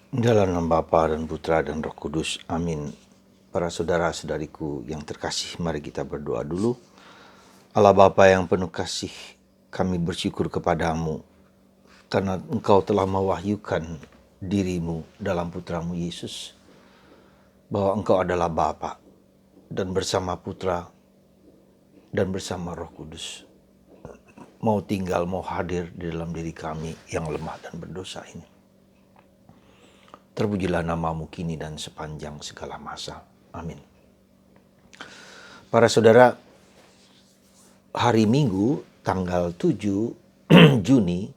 Dalam nama Bapa dan Putra dan Roh Kudus. Amin. Para saudara-saudariku yang terkasih, mari kita berdoa dulu. Allah Bapa yang penuh kasih, kami bersyukur kepadamu karena Engkau telah mewahyukan dirimu dalam Putramu Yesus, bahwa Engkau adalah Bapa dan bersama Putra dan bersama Roh Kudus mau tinggal, mau hadir di dalam diri kami yang lemah dan berdosa ini. Terpujilah namamu kini dan sepanjang segala masa. Amin. Para saudara, hari Minggu tanggal 7 Juni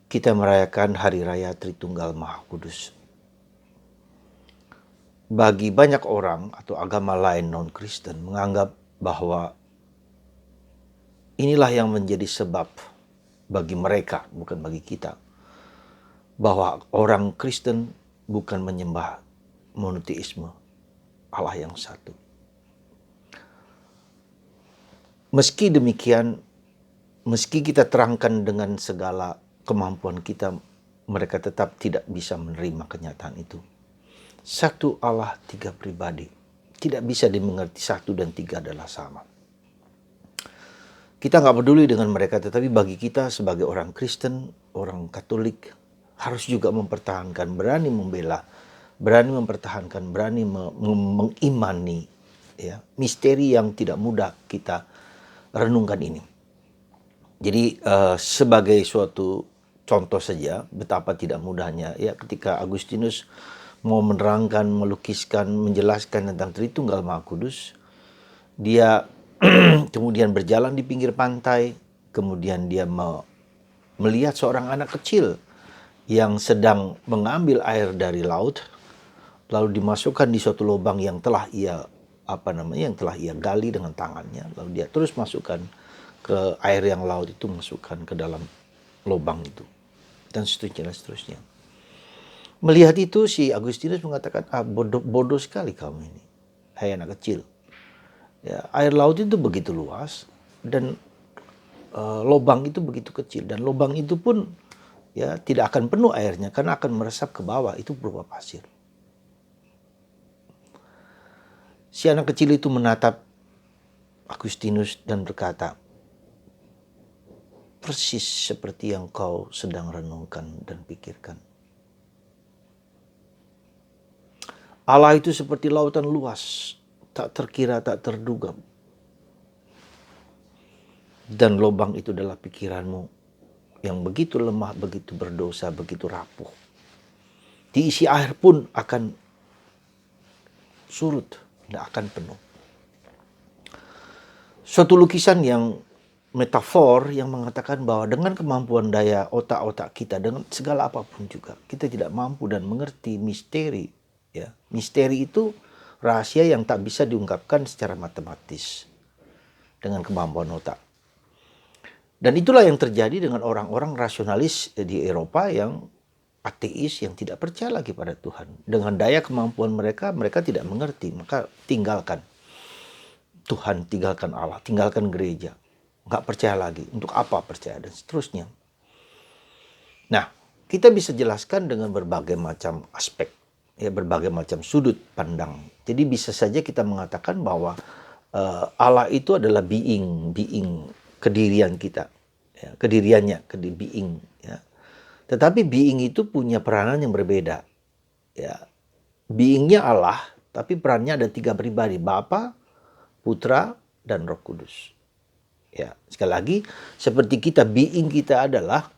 kita merayakan Hari Raya Tritunggal Maha Kudus. Bagi banyak orang atau agama lain non-Kristen menganggap bahwa inilah yang menjadi sebab bagi mereka, bukan bagi kita, bahwa orang Kristen bukan menyembah monoteisme, Allah yang satu. Meski demikian, meski kita terangkan dengan segala kemampuan kita, mereka tetap tidak bisa menerima kenyataan itu. Satu Allah, tiga pribadi. Tidak bisa dimengerti satu dan tiga adalah sama. Kita nggak peduli dengan mereka, tetapi bagi kita sebagai orang Kristen, orang Katolik, harus juga mempertahankan, berani membela, berani mempertahankan, berani mengimani ya, misteri yang tidak mudah kita renungkan ini. Jadi sebagai suatu contoh saja betapa tidak mudahnya ya ketika Agustinus mau menerangkan, melukiskan, menjelaskan tentang Tritunggal Maha Kudus, dia kemudian berjalan di pinggir pantai, kemudian dia melihat seorang anak kecil yang sedang mengambil air dari laut, lalu dimasukkan di suatu lubang yang telah ia gali dengan tangannya, lalu dia terus masukkan ke air yang laut itu, masukkan ke dalam lubang itu, dan seterusnya. Melihat itu si Agustinus mengatakan, bodoh sekali kamu ini, hai anak kecil. Ya, air laut itu begitu luas dan lubang itu begitu kecil, dan lubang itu pun ya tidak akan penuh airnya karena akan meresap ke bawah, itu berupa pasir. Si anak kecil itu menatap Agustinus dan berkata, persis seperti yang kau sedang renungkan dan pikirkan. Allah itu seperti lautan luas, tak terkira, tak terduga. Dan lubang itu adalah pikiranmu yang begitu lemah, begitu berdosa, begitu rapuh. Diisi air pun akan surut, tidak akan penuh. Suatu lukisan yang metafor yang mengatakan bahwa dengan kemampuan daya otak-otak kita, dengan segala apapun juga, kita tidak mampu dan mengerti misteri. Ya, misteri itu rahasia yang tak bisa diungkapkan secara matematis dengan kemampuan otak. Dan itulah yang terjadi dengan orang-orang rasionalis di Eropa yang ateis, yang tidak percaya lagi pada Tuhan. Dengan daya kemampuan mereka, mereka tidak mengerti, maka tinggalkan Tuhan, tinggalkan Allah, tinggalkan gereja. Nggak percaya lagi, untuk apa percaya, dan seterusnya. Nah, kita bisa jelaskan dengan berbagai macam aspek, ya, berbagai macam sudut pandang. Jadi bisa saja kita mengatakan bahwa Allah itu adalah being kedirian kita, ya, kediriannya, being, ya. Tetapi being itu punya peranan yang berbeda, ya. Beingnya Allah, tapi perannya ada tiga pribadi, Bapa, Putra, dan Roh Kudus. Ya, sekali lagi, seperti kita, being kita adalah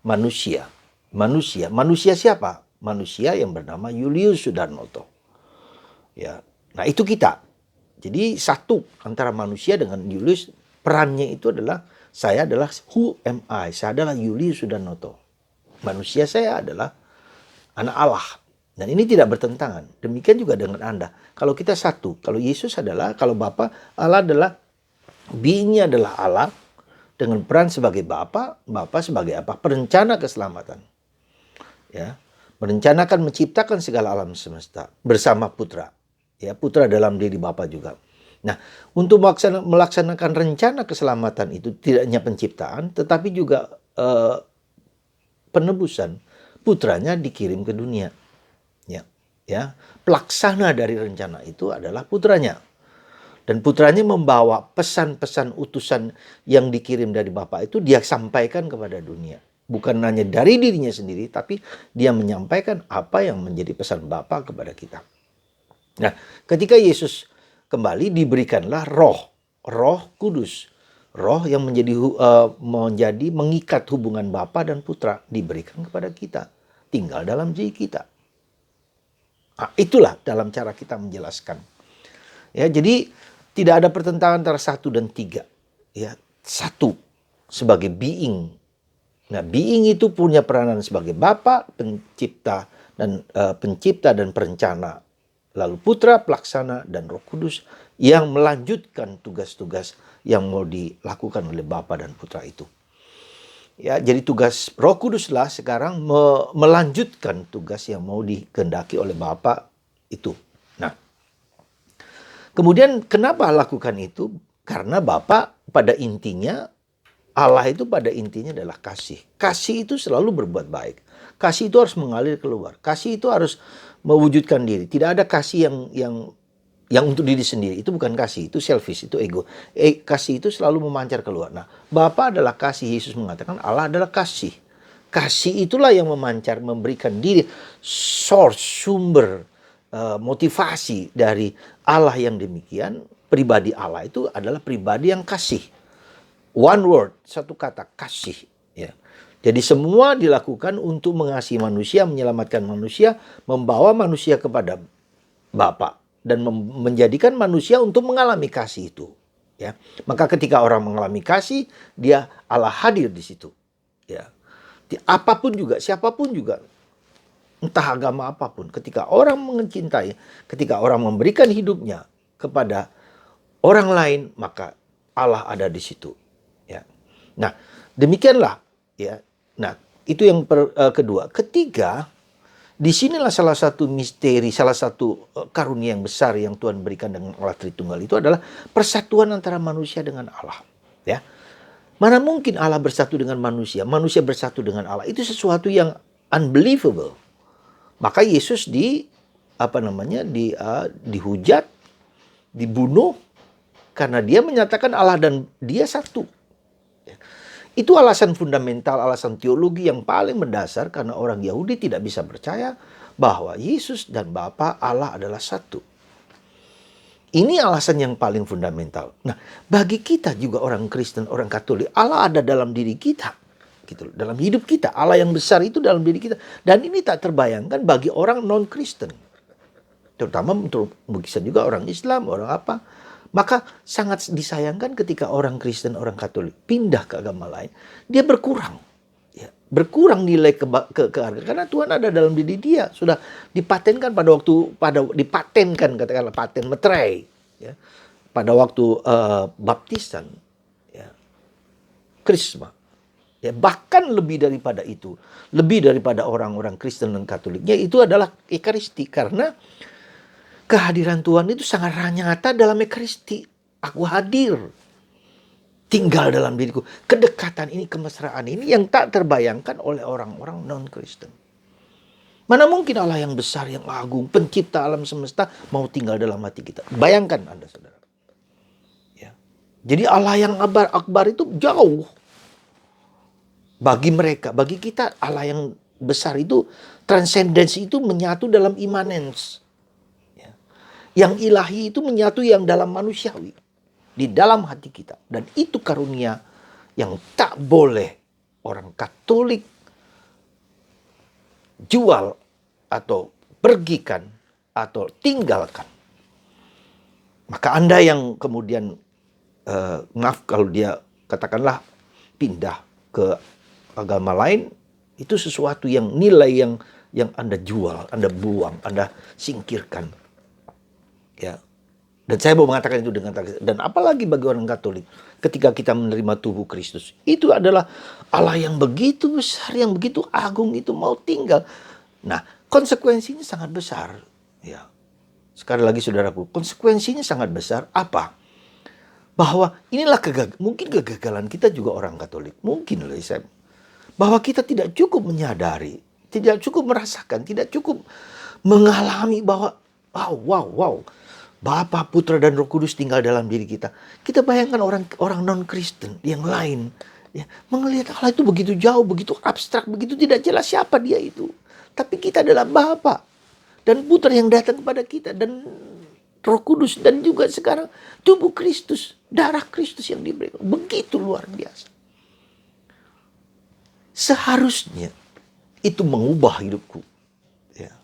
manusia. Manusia siapa? Manusia yang bernama Julius Sudarnoto. Ya, nah itu kita. Jadi satu antara manusia dengan Julius, perannya itu adalah, saya adalah who am I? Saya adalah Julius Sudarnoto. Manusia saya adalah anak Allah. Dan ini tidak bertentangan. Demikian juga dengan Anda. Kalau kita satu, kalau Yesus adalah, kalau Bapa, Allah adalah, beingnya adalah Allah dengan peran sebagai Bapa sebagai apa? Perencana keselamatan. Ya, merencanakan menciptakan segala alam semesta bersama Putra. Ya, Putra dalam diri Bapa juga. Nah, untuk melaksanakan rencana keselamatan itu tidak hanya penciptaan, tetapi juga penebusan, putranya dikirim ke dunia. Ya, ya. Pelaksana dari rencana itu adalah putranya. Dan putranya membawa pesan-pesan utusan yang dikirim dari Bapa itu dia sampaikan kepada dunia. Bukan hanya dari dirinya sendiri, tapi dia menyampaikan apa yang menjadi pesan Bapa kepada kita. Nah, ketika Yesus kembali diberikanlah Roh Kudus. Roh yang menjadi mengikat hubungan Bapa dan Putra diberikan kepada kita. Tinggal dalam diri kita. Nah, itulah dalam cara kita menjelaskan. Ya, jadi tidak ada pertentangan antara 1 dan 3. Ya, 1 sebagai being. Nah, being itu punya peranan sebagai Bapa, pencipta dan perencana. Lalu Putra, pelaksana, dan Roh Kudus yang melanjutkan tugas-tugas yang mau dilakukan oleh Bapa dan Putra itu. Ya, jadi tugas Roh Kuduslah sekarang melanjutkan tugas yang mau dikehendaki oleh Bapa itu. Nah, kemudian kenapa lakukan itu? Karena Bapa pada intinya, Allah itu pada intinya adalah kasih. Kasih itu selalu berbuat baik. Kasih itu harus mengalir keluar. Kasih itu harus mewujudkan diri. Tidak ada kasih yang untuk diri sendiri. Itu bukan kasih, itu selfish, itu ego. Kasih itu selalu memancar keluar. Nah, Bapa adalah kasih. Yesus mengatakan Allah adalah kasih. Kasih itulah yang memancar, memberikan diri, source, sumber, motivasi dari Allah yang demikian. Pribadi Allah itu adalah pribadi yang kasih. One word, satu kata, kasih. Ya. Jadi semua dilakukan untuk mengasihi manusia, menyelamatkan manusia, membawa manusia kepada Bapa dan menjadikan manusia untuk mengalami kasih itu. Ya. Maka ketika orang mengalami kasih, dia Allah hadir di situ. Ya. Apapun juga, siapapun juga, entah agama apapun, ketika orang mencintai, ketika orang memberikan hidupnya kepada orang lain, maka Allah ada di situ. Ya. Nah, demikianlah ya. Nah, itu yang kedua. Ketiga, disinilah salah satu misteri, salah satu karunia yang besar yang Tuhan berikan dengan Allah Tritunggal itu adalah persatuan antara manusia dengan Allah. Ya, mana mungkin Allah bersatu dengan manusia bersatu dengan Allah, itu sesuatu yang unbelievable. Maka Yesus dihujat, dibunuh karena dia menyatakan Allah dan dia satu. Itu alasan fundamental, alasan teologi yang paling mendasar karena orang Yahudi tidak bisa percaya bahwa Yesus dan Bapa Allah adalah satu. Ini alasan yang paling fundamental. Nah, bagi kita juga orang Kristen, orang Katolik, Allah ada dalam diri kita. Gitu, dalam hidup kita, Allah yang besar itu dalam diri kita. Dan ini tak terbayangkan bagi orang non-Kristen. Terutama untuk mungkin juga orang Islam, orang apa. Maka sangat disayangkan ketika orang Kristen, orang Katolik pindah ke agama lain, dia berkurang. Ya, berkurang nilai kehargaan karena Tuhan ada dalam diri dia. Sudah dipatenkan dipatenkan katakanlah paten meterai ya. Pada waktu baptisan ya. Krisma. Ya, bahkan lebih daripada itu, lebih daripada orang-orang Kristen dan Katoliknya itu adalah Ekaristi karena kehadiran Tuhan itu sangat nyata dalam Ekaristi. Aku hadir. Tinggal dalam diriku. Kedekatan ini, kemesraan ini yang tak terbayangkan oleh orang-orang non-Kristen. Mana mungkin Allah yang besar, yang agung, pencipta alam semesta mau tinggal dalam hati kita. Bayangkan Anda saudara. Ya. Jadi Allah yang akbar itu jauh. Bagi mereka, bagi kita Allah yang besar itu, transcendensi itu menyatu dalam immanence. Yang ilahi itu menyatu yang dalam manusiawi. Di dalam hati kita. Dan itu karunia yang tak boleh orang Katolik jual atau pergikan atau tinggalkan. Maka Anda yang kemudian, maaf kalau dia katakanlah pindah ke agama lain, itu sesuatu yang nilai yang Anda jual, Anda buang, Anda singkirkan. Ya, dan saya mau mengatakan itu dengan tegas. Dan apalagi bagi orang Katolik, ketika kita menerima tubuh Kristus, itu adalah Allah yang begitu besar, yang begitu agung itu mau tinggal. Nah, konsekuensinya sangat besar. Ya, sekali lagi saudaraku, konsekuensinya sangat besar. Apa? Bahwa inilah mungkin kegagalan kita juga orang Katolik, mungkin loh saya, bahwa kita tidak cukup menyadari Tidak cukup merasakan, tidak cukup mengalami bahwa wow, Bapa, Putra dan Roh Kudus tinggal dalam diri kita. Kita bayangkan orang non-Kristen yang lain, ya, melihat Allah itu begitu jauh, begitu abstrak, begitu tidak jelas siapa dia itu. Tapi kita adalah Bapa dan Putra yang datang kepada kita, dan Roh Kudus, dan juga sekarang tubuh Kristus, darah Kristus yang diberikan. Begitu luar biasa. Seharusnya itu mengubah hidupku. Ya.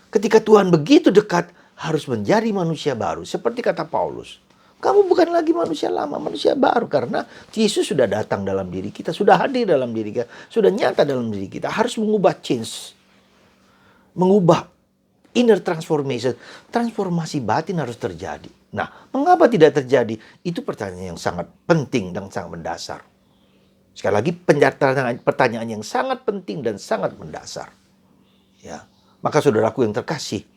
Ketika Tuhan begitu dekat, harus menjadi manusia baru. Seperti kata Paulus, kamu bukan lagi manusia lama, manusia baru. Karena Yesus sudah datang dalam diri kita, sudah hadir dalam diri kita, sudah nyata dalam diri kita. Harus mengubah change, mengubah inner transformation. Transformasi batin harus terjadi. Nah, mengapa tidak terjadi? Itu pertanyaan yang sangat penting dan sangat mendasar. Sekali lagi, pertanyaan yang sangat penting dan sangat mendasar. Ya, maka saudaraku yang terkasih,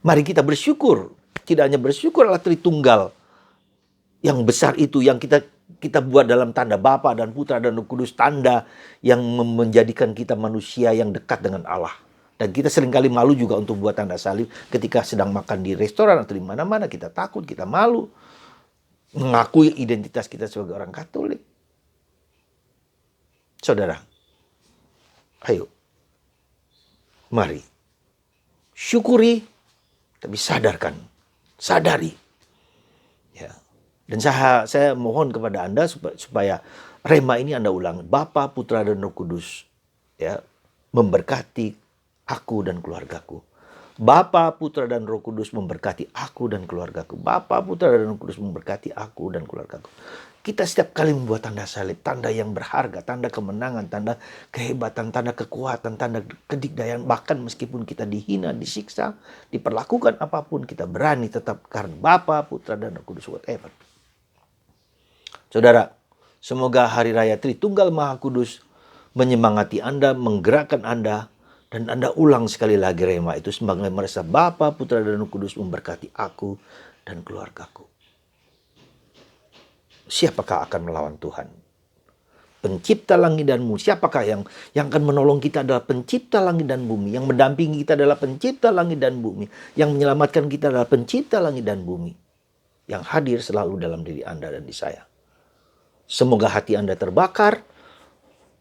mari kita bersyukur. Tidak hanya bersyukur Allah Tritunggal yang besar itu, yang kita buat dalam tanda Bapa dan Putra dan Roh Kudus, tanda yang menjadikan kita manusia yang dekat dengan Allah. Dan kita seringkali malu juga untuk buat tanda salib ketika sedang makan di restoran atau di mana-mana. Kita takut, kita malu mengakui identitas kita sebagai orang Katolik. Saudara, ayo, mari syukuri, tapi sadari. Ya. Dan saya mohon kepada Anda supaya rema ini Anda ulang. Bapa, Putra dan Roh Kudus, ya, memberkati aku dan keluargaku. Bapa, Putra dan Roh Kudus memberkati aku dan keluargaku. Bapa, Putra dan Roh Kudus memberkati aku dan keluargaku. Kita setiap kali membuat tanda salib, tanda yang berharga, tanda kemenangan, tanda kehebatan, tanda kekuatan, tanda kedikdayaan. Bahkan meskipun kita dihina, disiksa, diperlakukan apapun, kita berani tetap karena Bapa, Putra dan Roh Kudus, whatever. Saudara, semoga Hari Raya Tritunggal Maha Kudus menyemangati Anda, menggerakkan Anda, dan Anda ulang sekali lagi rema itu sebagai merasa Bapa, Putra dan Roh Kudus memberkati aku dan keluargaku. Siapakah akan melawan Tuhan? Pencipta langit dan bumi. Siapakah yang akan menolong kita adalah pencipta langit dan bumi. Yang mendampingi kita adalah pencipta langit dan bumi. Yang menyelamatkan kita adalah pencipta langit dan bumi. Yang hadir selalu dalam diri Anda dan di saya. Semoga hati Anda terbakar,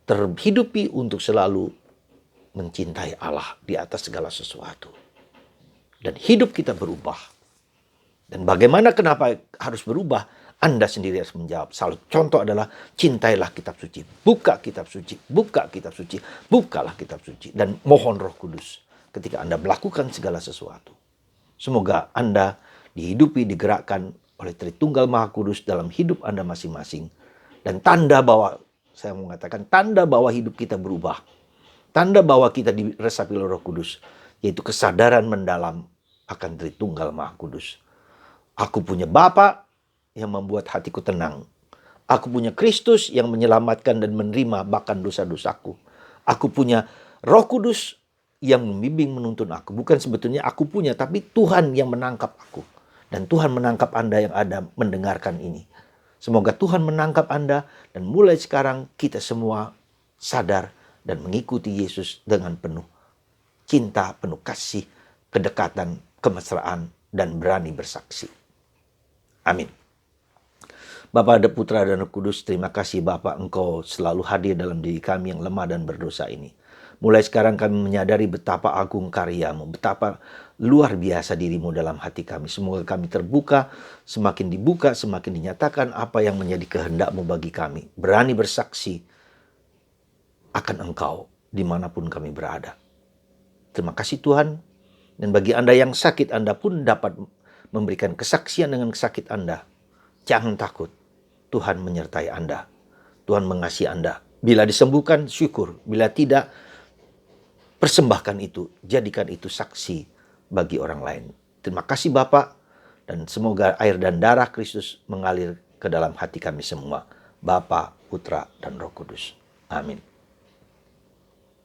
terhidupi untuk selalu mencintai Allah di atas segala sesuatu. Dan hidup kita berubah. Dan bagaimana, kenapa harus berubah? Anda sendiri harus menjawab. Salah contoh adalah cintailah kitab suci. Buka kitab suci. Buka kitab suci. Bukalah kitab suci. Dan mohon Roh Kudus ketika Anda melakukan segala sesuatu. Semoga Anda dihidupi, digerakkan oleh Tritunggal Maha Kudus dalam hidup Anda masing-masing. Dan tanda bahwa, saya mau mengatakan, tanda bahwa hidup kita berubah. Tanda bahwa kita diresapi oleh Roh Kudus. Yaitu kesadaran mendalam akan Tritunggal Maha Kudus. Aku punya Bapa yang membuat hatiku tenang. Aku punya Kristus yang menyelamatkan dan menerima bahkan dosa-dosaku. Aku punya Roh Kudus yang membimbing menuntun aku. Bukan sebetulnya aku punya, tapi Tuhan yang menangkap aku. Dan Tuhan menangkap Anda yang ada mendengarkan ini. Semoga Tuhan menangkap Anda dan mulai sekarang kita semua sadar dan mengikuti Yesus dengan penuh cinta, penuh kasih, kedekatan, kemesraan, dan berani bersaksi. Amin. Bapa, ada Putra dan Roh Kudus, terima kasih Bapa, Engkau selalu hadir dalam diri kami yang lemah dan berdosa ini. Mulai sekarang kami menyadari betapa agung karya-Mu, betapa luar biasa diri-Mu dalam hati kami. Semoga kami terbuka, semakin dibuka, semakin dinyatakan apa yang menjadi kehendak-Mu bagi kami. Berani bersaksi akan Engkau dimanapun kami berada. Terima kasih Tuhan. Dan bagi Anda yang sakit, Anda pun dapat memberikan kesaksian dengan sakit Anda. Jangan takut. Tuhan menyertai Anda. Tuhan mengasihi Anda. Bila disembuhkan, syukur. Bila tidak, persembahkan itu. Jadikan itu saksi bagi orang lain. Terima kasih Bapak. Dan semoga air dan darah Kristus mengalir ke dalam hati kami semua. Bapa, Putra, dan Roh Kudus. Amin.